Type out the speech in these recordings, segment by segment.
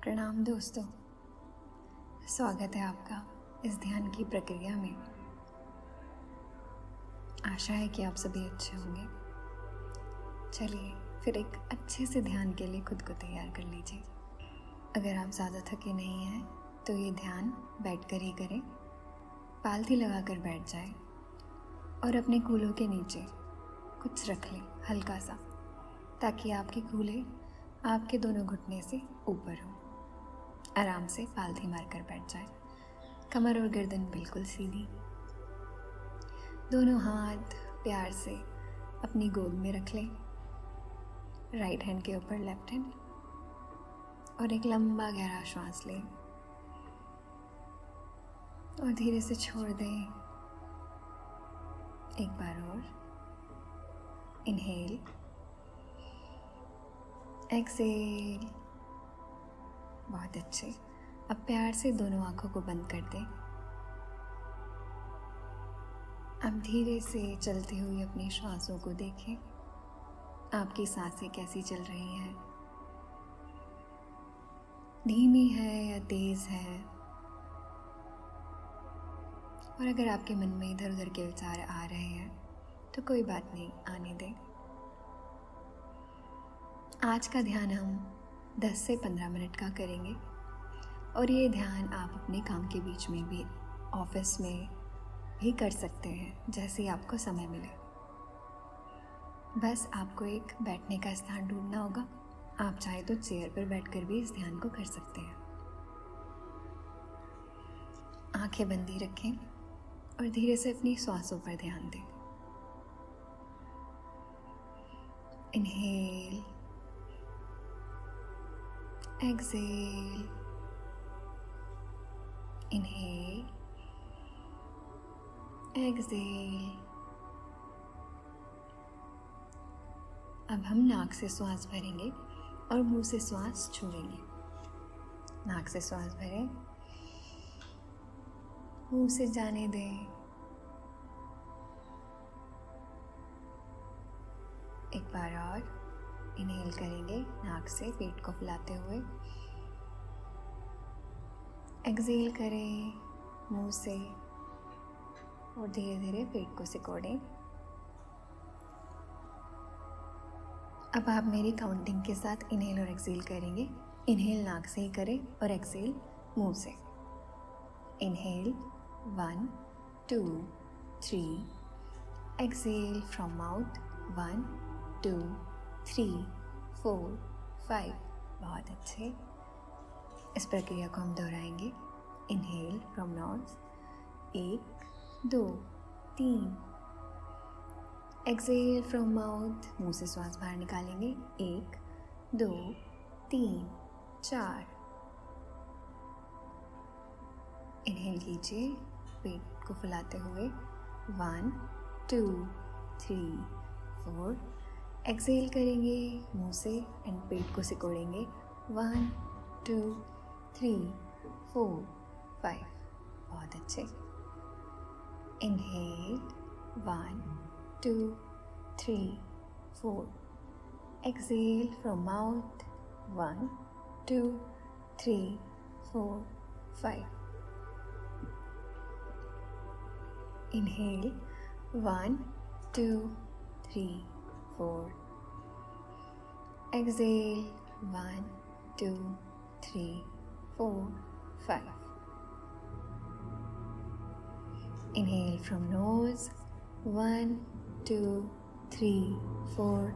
प्रणाम दोस्तों, स्वागत है आपका इस ध्यान की प्रक्रिया में। आशा है कि आप सभी अच्छे होंगे। चलिए फिर एक अच्छे से ध्यान के लिए खुद को तैयार कर लीजिए। अगर आप ज़्यादा थके नहीं हैं तो ये ध्यान बैठकर ही करें। पालथी लगाकर बैठ जाए और अपने कूल्हों के नीचे कुछ रख लें हल्का सा, ताकि आपके कूल्हे आपके दोनों घुटने से ऊपर हों। आराम से पालथी मारकर बैठ जाए। कमर और गर्दन बिल्कुल सीधी। दोनों हाथ प्यार से अपनी गोद में रख लें, राइट हैंड के ऊपर लेफ्ट हैंड, और एक लंबा गहरा श्वास लें और धीरे से छोड़ दें। एक बार और इनहेल, एक्सहेल। बहुत अच्छे। अब प्यार से दोनों आंखों को बंद कर दें। अब धीरे से चलती हुई अपनी श्वासों को देखें। आपकी सांसें कैसी चल रही हैं, धीमी है या तेज है। और अगर आपके मन में इधर उधर के विचार आ रहे हैं तो कोई बात नहीं, आने दें। आज का ध्यान हम 10 से 15 मिनट का करेंगे और ये ध्यान आप अपने काम के बीच में भी, ऑफिस में भी कर सकते हैं, जैसे ही आपको समय मिले। बस आपको एक बैठने का स्थान ढूंढना होगा। आप चाहे तो चेयर पर बैठकर भी इस ध्यान को कर सकते हैं। आंखें बंदी रखें और धीरे से अपनी श्वासों पर ध्यान दें। Inhale, exhale, inhale, exhale. अब हम नाक से श्वास भरेंगे और मुंह से श्वास छोड़ेंगे। नाक से श्वास भरें, मुंह से जाने दें। एक बार और इनहेल करेंगे नाक से पेट को फुलाते हुए। एक्सहेल करें मुंह से और धीरे धीरे पेट को सिकोड़ें। अब आप मेरी काउंटिंग के साथ इनहेल और एक्सहेल करेंगे। इनहेल नाक से ही करें और एक्सहेल मुंह से। Inhale 1 2 3, exhale from mouth 1 2 3 4 5। बहुत अच्छे। इस प्रक्रिया को हम दोहराएंगे। Inhale from knows 1 2 3, exhale from mouth, मुंह से श्वास बाहर निकालेंगे 1 2 3 4। इनहेल कीजिए पेट को फुलाते हुए 1 2 3 4। एक्सहेल करेंगे मुंह से एंड पेट को सिकोड़ेंगे 1 2 3 4 5। बहुत अच्छे। Inhale 1 2 3 4, exhale from mouth 1 2 3 4 5। Inhale 1 2 3 4, exhale 1 2 3 4 5। Inhale from nose 1 2 3 4,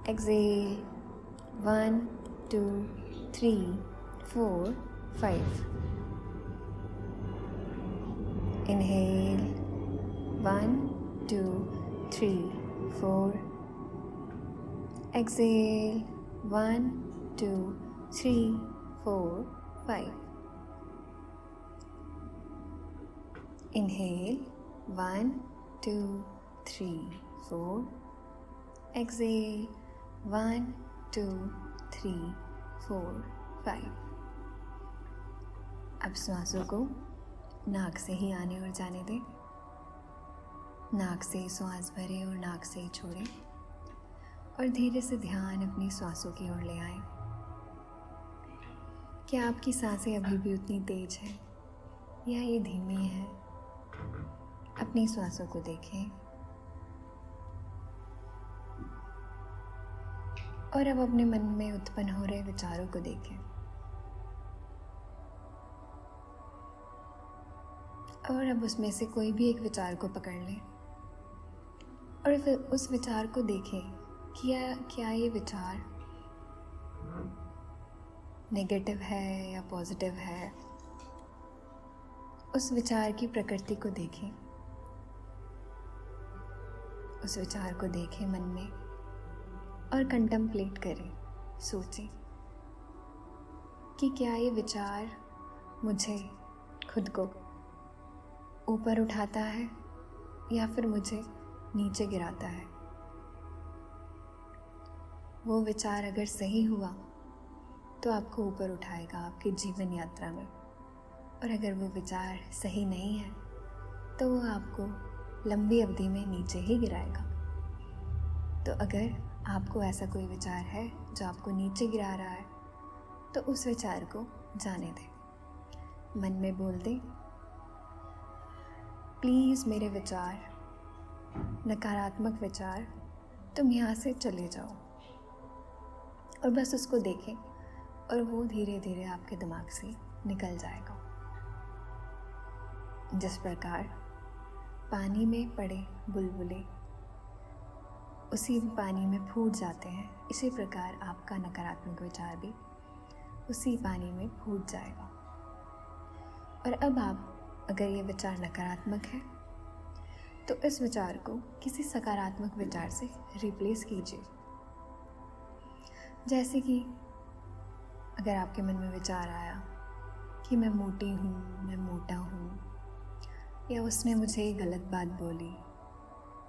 exhale 1 2 3 4 5. Inhale 1 2 3 4, exhale 1 2 3 4 5. Inhale 1 2 3 4, exhale 1 2 3 4 5. अब श्वासों को नाक से ही आने और जाने दें। नाक से श्वास भरें और नाक से ही छोड़ें और धीरे से ध्यान अपनी श्वासों की ओर ले आएं। क्या आपकी सांसें अभी भी उतनी तेज है या ये धीमी है? अपनी श्वासों को देखें और अब अपने मन में उत्पन्न हो रहे विचारों को देखें और अब उसमें से कोई भी एक विचार को पकड़ लें और फिर उस विचार को देखें कि क्या ये विचार नेगेटिव है या पॉजिटिव है। उस विचार की प्रकृति को देखें, उस विचार को देखें मन में और कंटेम्पलेट करें, सोचें कि क्या ये विचार मुझे खुद को ऊपर उठाता है या फिर मुझे नीचे गिराता है। वो विचार अगर सही हुआ तो आपको ऊपर उठाएगा आपकी जीवन यात्रा में, और अगर वो विचार सही नहीं है तो वो आपको लंबी अवधि में नीचे ही गिराएगा। तो अगर आपको ऐसा कोई विचार है जो आपको नीचे गिरा रहा है तो उस विचार को जाने दें। मन में बोल दें, प्लीज़ मेरे विचार, नकारात्मक विचार, तुम यहाँ से चले जाओ। और बस उसको देखें और वो धीरे धीरे आपके दिमाग से निकल जाएगा। जिस प्रकार पानी में पड़े बुलबुले उसी पानी में फूट जाते हैं, इसी प्रकार आपका नकारात्मक विचार भी उसी पानी में फूट जाएगा। और अब आप अगर ये विचार नकारात्मक है तो इस विचार को किसी सकारात्मक विचार से रिप्लेस कीजिए। जैसे कि अगर आपके मन में विचार आया कि मैं मोटी हूँ, मैं मोटा हूँ, या उसने मुझे गलत बात बोली,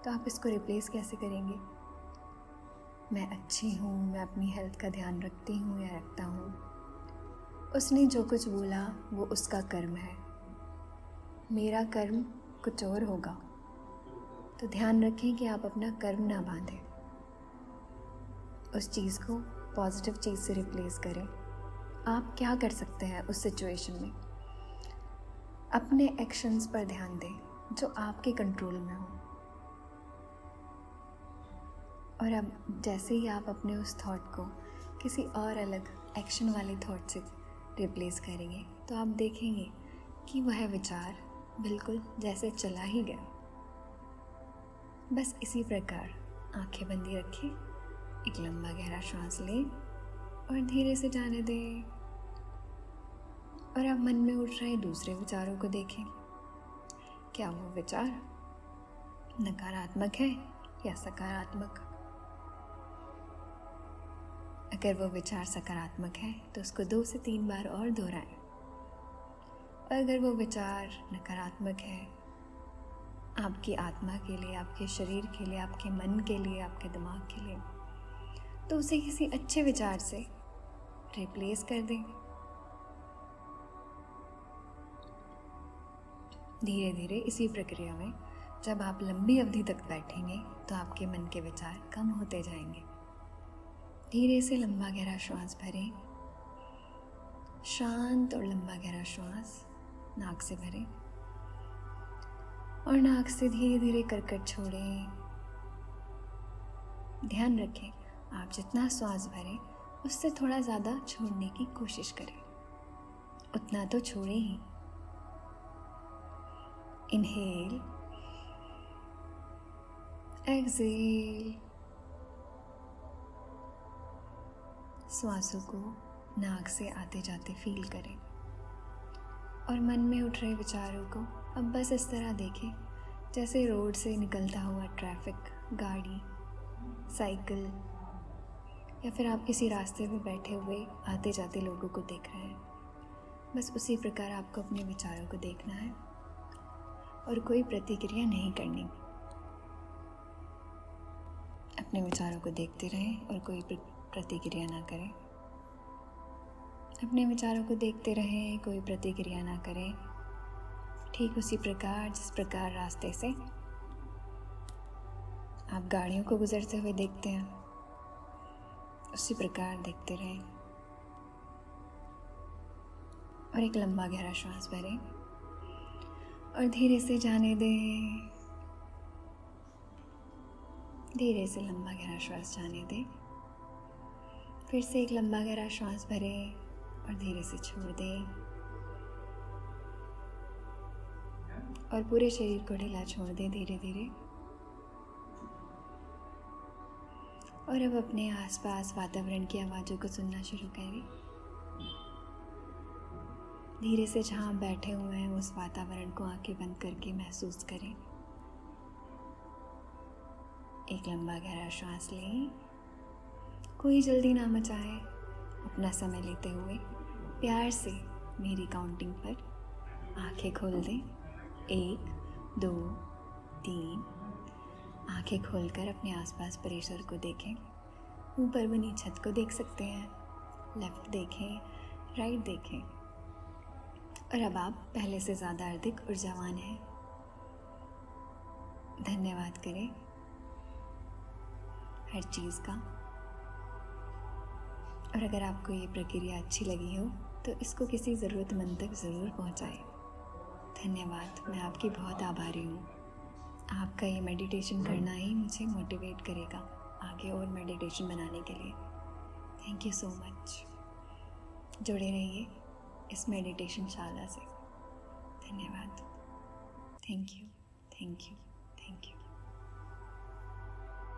तो आप इसको रिप्लेस कैसे करेंगे? मैं अच्छी हूँ, मैं अपनी हेल्थ का ध्यान रखती हूँ या रखता हूँ, उसने जो कुछ बोला वो उसका कर्म है, मेरा कर्म कुछ और होगा। तो ध्यान रखें कि आप अपना कर्म ना बांधें, उस चीज़ को पॉजिटिव चीज़ से रिप्लेस करें। आप क्या कर सकते हैं उस सिचुएशन में? अपने एक्शंस पर ध्यान दें जो आपके कंट्रोल में हो। और अब जैसे ही आप अपने उस थॉट को किसी और अलग एक्शन वाले थॉट से रिप्लेस करेंगे तो आप देखेंगे कि वह विचार बिल्कुल जैसे चला ही गया। बस इसी प्रकार आंखें बंदी रखें, एक लंबा गहरा श्वास लें और धीरे से जाने दें। और अब मन में उठ रहे दूसरे विचारों को देखें, क्या वो विचार नकारात्मक है या सकारात्मक? अगर वो विचार सकारात्मक है तो उसको 2 से 3 बार और दोहराएं। और अगर वो विचार नकारात्मक है आपकी आत्मा के लिए, आपके शरीर के लिए, आपके मन के लिए, आपके दिमाग के लिए, तो उसे किसी अच्छे विचार से रिप्लेस कर दें। धीरे धीरे इसी प्रक्रिया में जब आप लंबी अवधि तक बैठेंगे तो आपके मन के विचार कम होते जाएंगे। धीरे से लंबा गहरा श्वास भरें, शांत और लंबा गहरा श्वास नाक से भरें और नाक से धीरे धीरे करकट छोड़ें। ध्यान रखें, आप जितना श्वास भरें उससे थोड़ा ज़्यादा छोड़ने की कोशिश करें, उतना तो छोड़ें ही। Inhale, exhale. श्वासों को नाक से आते जाते फील करें और मन में उठ रहे विचारों को अब बस इस तरह देखें जैसे रोड से निकलता हुआ ट्रैफिक, गाड़ी, साइकिल, या फिर आप किसी रास्ते में बैठे हुए आते जाते लोगों को देख रहे हैं। बस उसी प्रकार आपको अपने विचारों को देखना है और कोई प्रतिक्रिया नहीं करनी। अपने विचारों को देखते रहें और कोई प्रतिक्रिया ना करें। अपने विचारों को देखते रहें, कोई प्रतिक्रिया ना करें। ठीक उसी प्रकार जिस प्रकार रास्ते से आप गाड़ियों को गुजरते हुए देखते हैं, उसी प्रकार देखते रहें। और एक लंबा गहरा श्वास भरें और धीरे से जाने दें। धीरे से लंबा गहरा श्वास जाने दें। फिर से एक लंबा गहरा श्वास भरें और धीरे से छोड़ दें और पूरे शरीर को ढीला छोड़ दें धीरे धीरे। और अब अपने आसपास वातावरण की आवाज़ों को सुनना शुरू करें। धीरे से जहाँ आप बैठे हुए हैं उस वातावरण को आंखें बंद करके महसूस करें। एक लंबा गहरा श्वास लें। कोई जल्दी ना मचाए, अपना समय लेते हुए प्यार से मेरी काउंटिंग पर आंखें खोल दें। 1 2 3। आंखें खोलकर अपने आसपास परिसर को देखें। ऊपर बनी छत को देख सकते हैं, लेफ्ट देखें, राइट देखें। और अब आप पहले से ज़्यादा अधिक ऊर्जावान हैं। धन्यवाद करें हर चीज़ का। और अगर आपको ये प्रक्रिया अच्छी लगी हो तो इसको किसी ज़रूरतमंद तक ज़रूर पहुंचाएं। धन्यवाद, मैं आपकी बहुत आभारी हूँ। आपका ये मेडिटेशन करना ही मुझे मोटिवेट करेगा आगे और मेडिटेशन बनाने के लिए। Thank you so much. जुड़े रहिए इस मेडिटेशन शाला से। धन्यवाद। Thank you.